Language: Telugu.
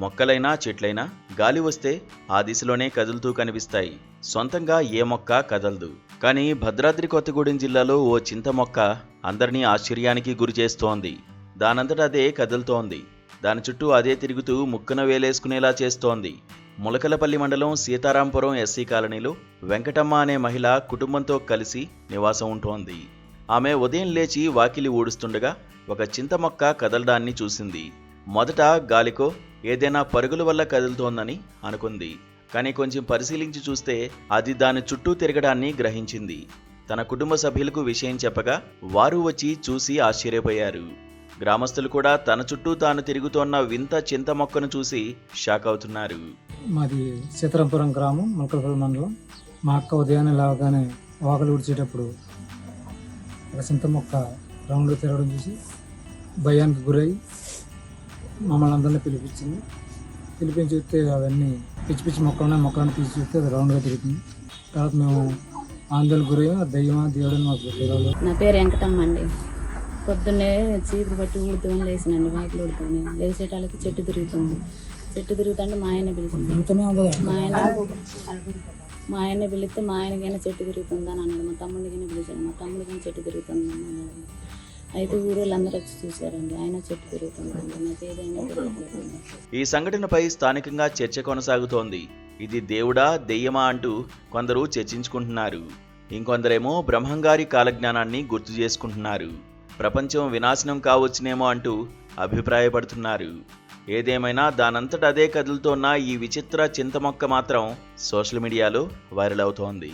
మొక్కలైనా చెట్లైనా గాలి వస్తే ఆ దిశలోనే కదులుతూ కనిపిస్తాయి. సొంతంగా ఏ మొక్క కదలదు. కానీ భద్రాద్రి కొత్తగూడెం జిల్లాలో ఓ చింత మొక్క అందరినీ ఆశ్చర్యానికి గురిచేస్తోంది. దానంతట అదే కదులుతోంది. దాని చుట్టూ అదే తిరుగుతూ ముక్కున వేలేసుకునేలా చేస్తోంది. ములకలపల్లి మండలం సీతారాంపురం ఎస్సీ కాలనీలో వెంకటమ్మ అనే మహిళ కుటుంబంతో కలిసి నివాసం ఉంటోంది. ఆమె ఉదయం లేచి వాకిలి ఊడుస్తుండగా ఒక చింత మొక్క కదలడాన్ని చూసింది. మొదట గాలికో ఏదైనా పరుగుల వల్ల కదులుతోందని అనుకుంది. కానీ కొంచెం పరిశీలించి చూస్తే అది దాని చుట్టూ తిరగడాన్ని గ్రహించింది. తన కుటుంబ సభ్యులకు విషయం చెప్పగా వారు వచ్చి చూసి ఆశ్చర్యపోయారు. గ్రామస్తులు కూడా తన చుట్టూ తాను తిరుగుతోన్న వింత చింత మొక్కను చూసి షాక్ అవుతున్నారు. మాది సీతారాంపురం గ్రామం, ములకలపల్లి మండలం. మా అక్క ఉదయాన్నే లేవగానే వాకలు ఊడ్చేటప్పుడు ఒక చింత మొక్క రౌండ్లో తిరగడం చూసి భయానికి గురై మమ్మల్ని అందరినీ పిలిపించి చూస్తే అవన్నీ పిచ్చి పిచ్చి మొక్కలను తీసి చూస్తే అది రౌండ్గా తిరుగుతుంది. తర్వాత మేము ఆందోళన గురై దయ్యమా దేవుడని మాకు తెలియదు. నా పేరు వెంకటమ్మ అండి. పొద్దున్నే చీపురు పట్టి ఊడుతామని లేచినండి. వాకిలు ఊడుతామని లేచేటాలకి చెట్టు తిరుగుతుంటే మా ఆయన పిలిచింది. మా ఆయన పిలిస్తే మా ఆయనకైనా చెట్టు తిరుగుతుందని అన్నాడు. మా తమ్ముడికైనా పిలిచాడు. మా తమ్ముడికైనా చెట్టు తిరుగుతుంది అన్నాడు. అయితే ఊరోళ్ళందరూ వచ్చి చూశారండి. ఆయన చెట్టు తిరుగుతుందండి. నాకు ఏదైనా తిరుగుతుంది. ఈ సంఘటనపై స్థానికంగా చర్చ కొనసాగుతోంది. ఇది దేవుడా దెయ్యమా అంటూ కొందరు చర్చించుకుంటున్నారు. ఇంకొందరేమో బ్రహ్మంగారి కాలజ్ఞానాన్ని గుర్తు చేసుకుంటున్నారు. ప్రపంచం వినాశనం కావచ్చునేమో అంటూ అభిప్రాయపడుతున్నారు. ఏదేమైనా దానంతట అదే కదులుతోన్న ఈ విచిత్ర చింత మొక్క మాత్రం సోషల్ మీడియాలో వైరల్ అవుతోంది.